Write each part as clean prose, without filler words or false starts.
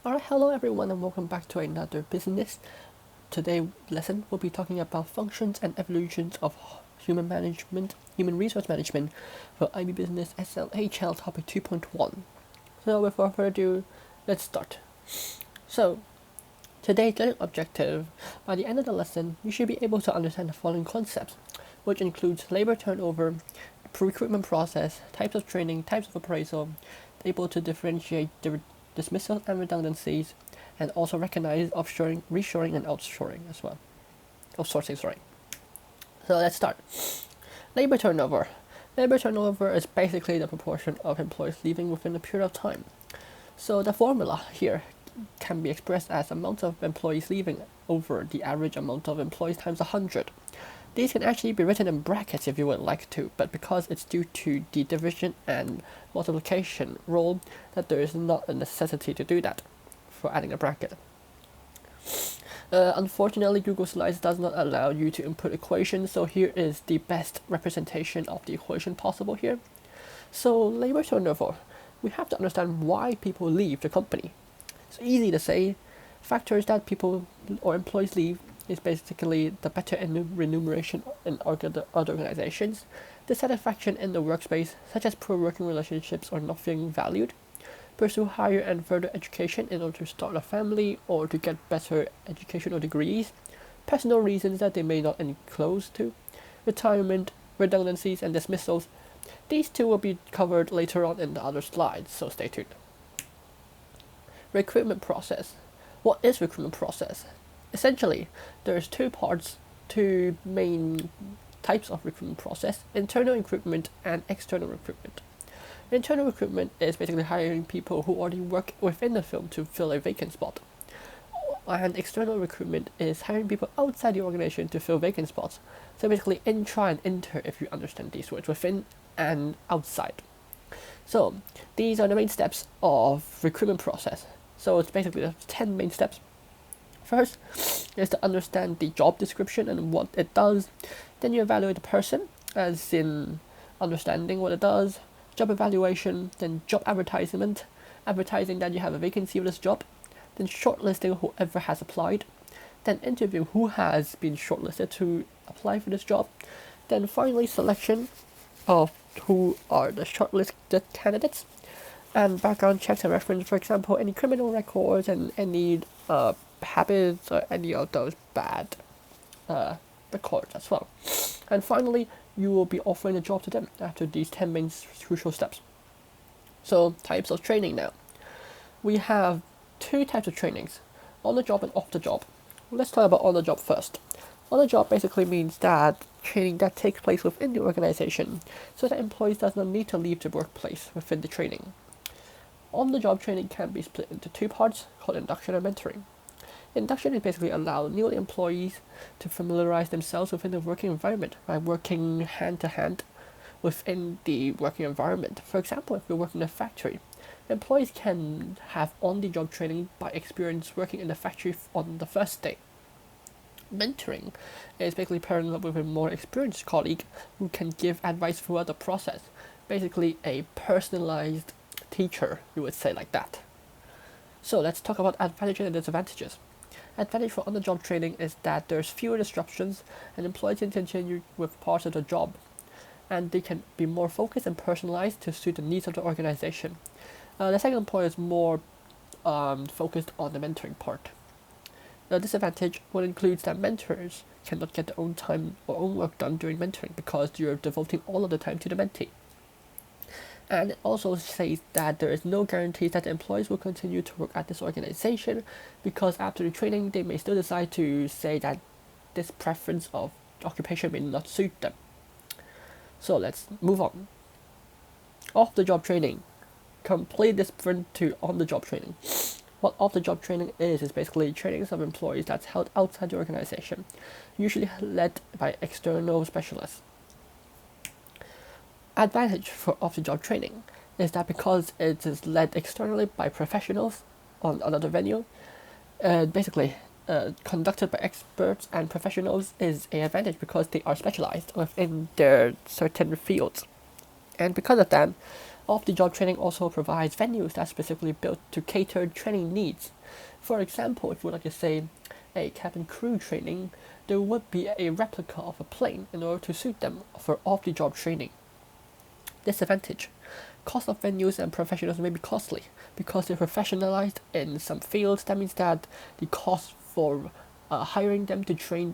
Alright, hello everyone and welcome back to another business. Today lesson we'll be talking about functions and evolutions of human resource management for IB Business SLHL topic 2.1. So without further ado, let's start. So today's learning objective, by the end of the lesson, you should be able to understand the following concepts, which includes labor turnover, recruitment process, types of training, types of appraisal, able to differentiate dismissal and redundancies, and also recognize offshoring, reshoring, and outshoring as well. Outsourcing, sorry. So let's start. Labor turnover. Labor turnover is basically the proportion of employees leaving within a period of time. So the formula here can be expressed as amount of employees leaving over the average amount of employees times 100. These can actually be written in brackets if you would like to, but because it's due to the division and multiplication rule, that there is not a necessity to do that for adding a bracket. Unfortunately, Google Slides does not allow you to input equations, so here is the best representation of the equation possible here. So labor turnover, we have to understand why people leave the company. It's easy to say. Factors that people or employees leave is basically the better remuneration in other organizations, dissatisfaction in the workspace, such as poor working relationships or not feeling valued, pursue higher and further education in order to start a family or to get better educational degrees, personal reasons that they may not enclose to, retirement, redundancies, and dismissals. These two will be covered later on in the other slides, so stay tuned. Recruitment process. What is recruitment process? Essentially, there's two main types of recruitment process: internal recruitment and external recruitment. Internal recruitment is basically hiring people who already work within the firm to fill a vacant spot. And external recruitment is hiring people outside the organization to fill vacant spots. So basically intra and inter, if you understand these words, within and outside. So these are the main steps of recruitment process. So it's basically the 10 main steps. First is to understand the job description and what it does. Then you evaluate the person, as in understanding what it does. Job evaluation, then job advertisement, advertising that you have a vacancy of this job. Then shortlisting whoever has applied. Then interview who has been shortlisted to apply for this job. Then finally selection of who are the shortlisted candidates. And background checks and reference, for example, any criminal records and any habits or any of those bad records as well. And finally, you will be offering a job to them after these 10 main crucial steps. So, types of training now. We have two types of trainings, on the job and off the job. Let's talk about on the job first. On the job basically means that training that takes place within the organization, so that employees does not need to leave the workplace within the training. On-the-job training can be split into two parts called induction and mentoring. Induction is basically allow new employees to familiarize themselves within the working environment by working hand to hand within the working environment. For example, if you're working in a factory, employees can have on-the-job training by experience working in the factory on the first day. Mentoring is basically pairing up with a more experienced colleague who can give advice throughout the process. Basically a personalized teacher, you would say, like that. So let's talk about advantages and disadvantages. Advantage for on-the-job training is that there's fewer disruptions and employees can continue with parts of the job, and they can be more focused and personalized to suit the needs of the organization. The second point is more focused on the mentoring part. The disadvantage would include that mentors cannot get their own time or own work done during mentoring because you're devoting all of the time to the mentee. And it also says that there is no guarantee that the employees will continue to work at this organization, because after the training they may still decide to say that this preference of occupation may not suit them. So let's move on. Off-the-job training, completely different to on-the-job training. What off-the-job training is basically trainings of employees that's held outside the organization, usually led by external specialists. Advantage for off-the-job training is that because it is led externally by professionals on another venue, basically conducted by experts and professionals is an advantage because they are specialized within their certain fields. And because of that, Off-the-job training also provides venues that are specifically built to cater training needs. For example, if you would like to say a cabin crew training, there would be a replica of a plane in order to suit them for off-the-job training. Disadvantage: cost of venues and professionals may be costly because they're professionalized in some fields. That means that the cost for hiring them to train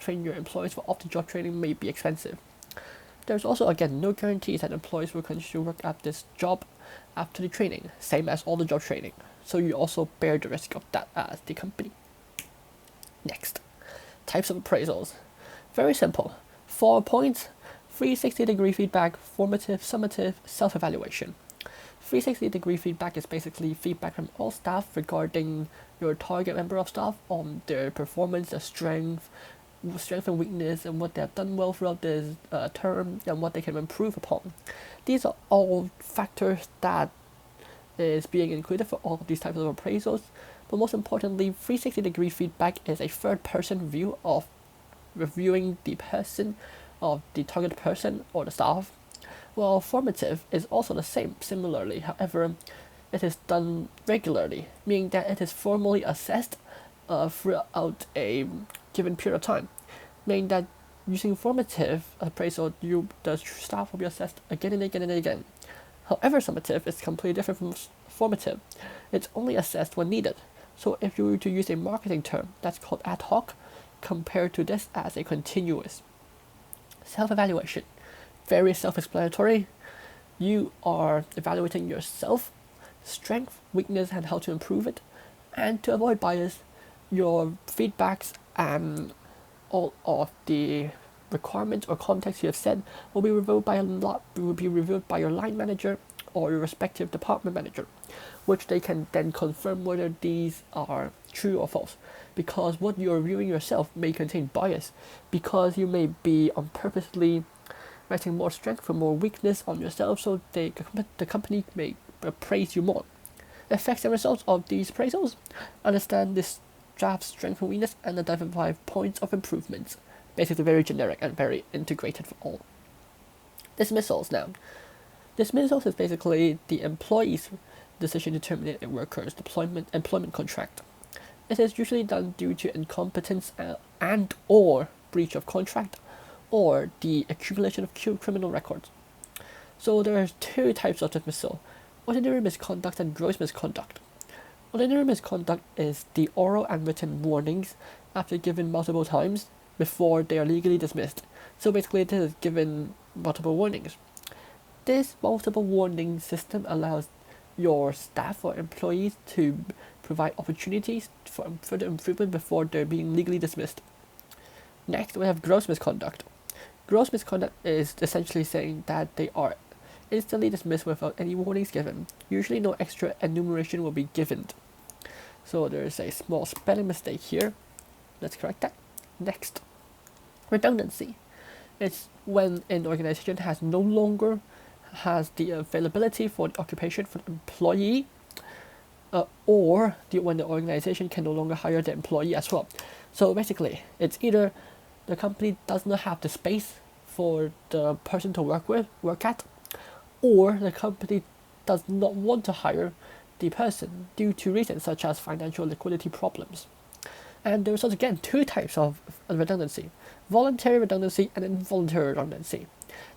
your employees for off-the-job training may be expensive. There's also, again, no guarantees that employees will continue to work at this job after the training, same as all the job training. So you also bear the risk of that as the company. Next, types of appraisals. Very simple. 4 points: 360-degree feedback, formative, summative, self-evaluation. 360-degree feedback is basically feedback from all staff regarding your target member of staff on their performance, their strength and weakness, and what they have done well throughout this term, and what they can improve upon. These are all factors that is being included for all of these types of appraisals. But most importantly, 360-degree feedback is a third-person view of reviewing the person, of the target person or the staff. While formative is also the same, similarly. However, it is done regularly, meaning that it is formally assessed throughout a given period of time, meaning that using formative appraisal, the staff will be assessed again and again and again. However, summative is completely different from formative. It's only assessed when needed. So if you were to use a marketing term, that's called ad hoc, compared to this as a continuous. Self-evaluation. Very self-explanatory. You are evaluating yourself, strength, weakness, and how to improve it. And to avoid bias, your feedbacks and all of the requirements or context you have said will be reviewed by your line manager or your respective department manager, which they can then confirm whether these are true or false. Because what you're reviewing yourself may contain bias, because you may be purposely writing more strength or more weakness on yourself, so the company may appraise you more. Effects and results of these appraisals: understand this draft's strength and weakness and identify points of improvements. Basically very generic and very integrated for all. Dismissals now. Dismissals is basically the employee's decision to terminate a worker's employment contract. It is usually done due to incompetence and or breach of contract, or the accumulation of criminal records. So there are 2 types of dismissal: ordinary misconduct and gross misconduct. Ordinary misconduct is the oral and written warnings after given multiple times before they are legally dismissed. So basically it is given multiple warnings. This multiple warning system allows your staff or employees to provide opportunities for further improvement before they're being legally dismissed. Next, we have gross misconduct. Gross misconduct is essentially saying that they are instantly dismissed without any warnings given. Usually no extra enumeration will be given. So there is a small spelling mistake here. Let's correct that. Next, redundancy. It's when an organization has no longer has the availability for the occupation for the employee, or when the organization can no longer hire the employee as well. So basically, it's either the company does not have the space for the person to work at, or the company does not want to hire the person due to reasons such as financial liquidity problems. And there's also, again, 2 types of redundancy: voluntary redundancy and involuntary redundancy.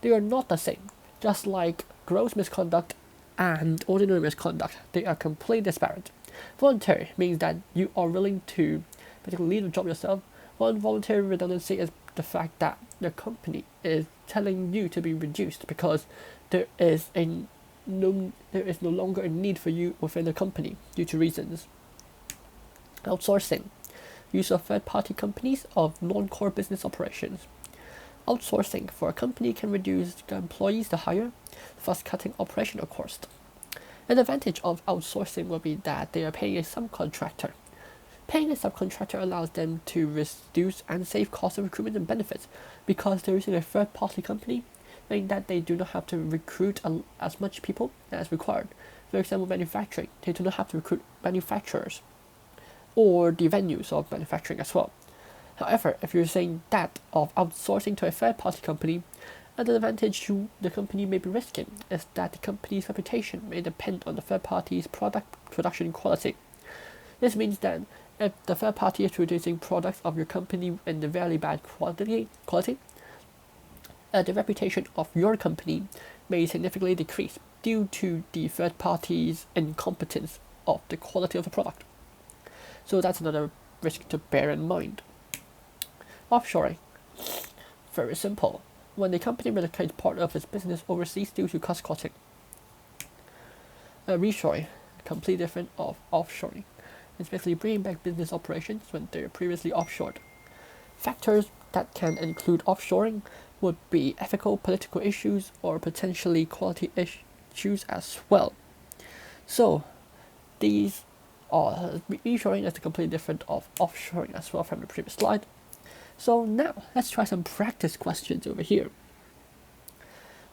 They are not the same. Just like gross misconduct and ordinary misconduct, they are completely disparate. Voluntary means that you are willing to basically leave the job yourself, while involuntary redundancy is the fact that the company is telling you to be reduced because there is no longer a need for you within the company due to reasons. Outsourcing. Use of third-party companies of non-core business operations. Outsourcing for a company can reduce the employees to hire, thus cutting operational costs. An advantage of outsourcing will be that they are paying a subcontractor. Paying a subcontractor allows them to reduce and save costs of recruitment and benefits because they're using a third-party company, meaning that they do not have to recruit as much people as required. For example, manufacturing, they do not have to recruit manufacturers or the venues of manufacturing as well. However, if you're saying that of outsourcing to a third-party company, Another advantage the company may be risking is that the company's reputation may depend on the third party's product production quality. This means that if the third party is producing products of your company in a very bad quality, the reputation of your company may significantly decrease due to the third party's incompetence of the quality of the product. So that's another risk to bear in mind. Offshoring. Very simple. When the company relocates part of its business overseas due to cost cutting. Reshoring, completely different of offshoring. It's basically bringing back business operations when they're previously offshored. Factors that can include offshoring would be ethical, political issues, or potentially quality issues as well. So, these are reshoring is completely different of offshoring as well from the previous slide. So now, let's try some practice questions over here.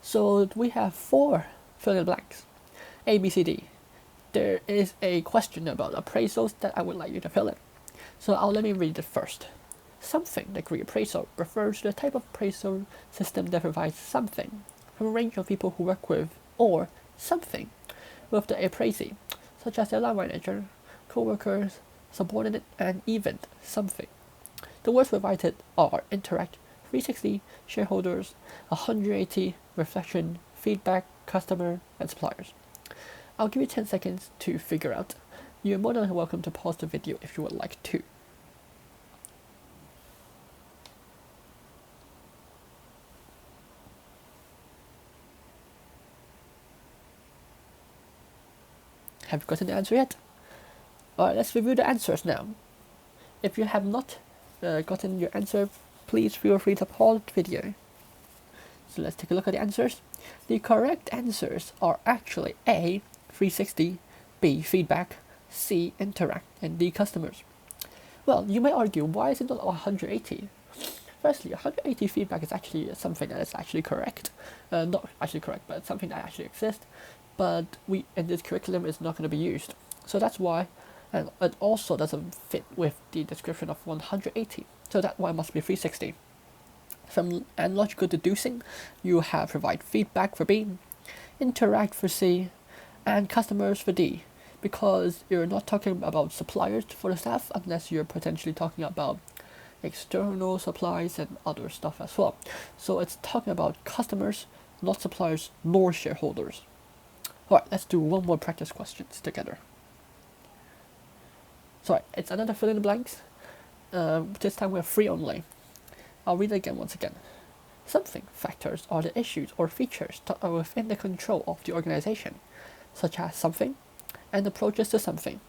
So we have 4 fill in blanks, A, B, C, D. There is a question about appraisals that I would like you to fill in. So let me read it first. Something degree appraisal refers to the type of appraisal system that provides something from a range of people who work with, or something with the appraisee, such as the line manager, co-workers, subordinate, and even something. The words provided are interact, 360, shareholders, 180, reflection, feedback, customer, and suppliers. I'll give you 10 seconds to figure out. You're more than welcome to pause the video if you would like to. Have you gotten the answer yet? Alright, let's review the answers now. If you have not gotten your answer, please feel free to pause the video. So let's take a look at the answers. The correct answers are actually A, 360, B, feedback, C, interact, and D, customers. Well, you may argue, why is it not 180? Firstly, 180 feedback is actually something that is actually correct. Not actually correct, but something that actually exists. But in this curriculum is not going to be used. So that's why, and it also doesn't fit with the description of 180. So that's why it must be 360. From analogical deducing, you have provide feedback for B, interact for C, and customers for D, because you're not talking about suppliers for the staff unless you're potentially talking about external supplies and other stuff as well. So it's talking about customers, not suppliers nor shareholders. Alright, let's do one more practice questions together. Sorry, it's another fill in the blanks. This time we have 3 only. I'll read it again once again. Something factors are the issues or features that are within the control of the organization, such as something and approaches to something.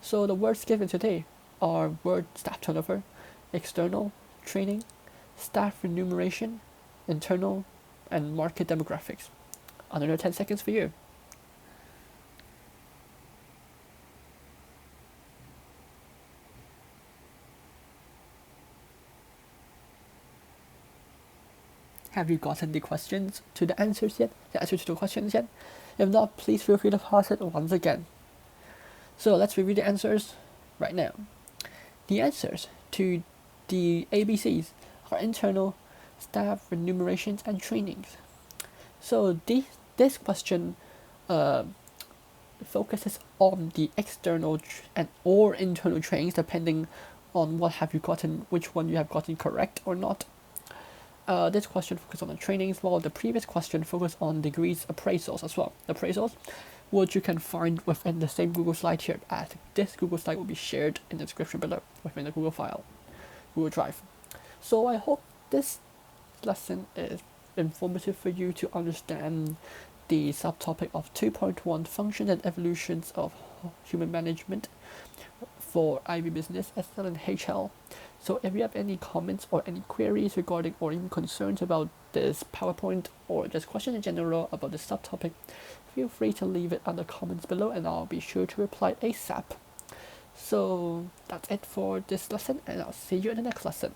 So the words given today are word staff turnover, external, training, staff remuneration, internal, and market demographics. Another 10 seconds for you. Have you gotten the questions to the answers yet? The answers to the questions yet? If not, please feel free to pause it once again. So let's review the answers right now. The answers to the ABCs are internal, staff remunerations, and trainings. So this question focuses on the external and or internal trainings, depending on which one you have gotten correct or not. This question focuses on the trainings, while the previous question focused on degrees appraisals as well. Appraisals, which you can find within the same Google slide here, as this Google slide will be shared in the description below within the Google file, Google Drive. So I hope this lesson is informative for you to understand the subtopic of 2.1 Functions and Evolutions of Human Management for IB Business, SL, and HL. So if you have any comments or any queries regarding or even concerns about this PowerPoint or just questions in general about this subtopic, feel free to leave it on the comments below and I'll be sure to reply ASAP. So that's it for this lesson and I'll see you in the next lesson.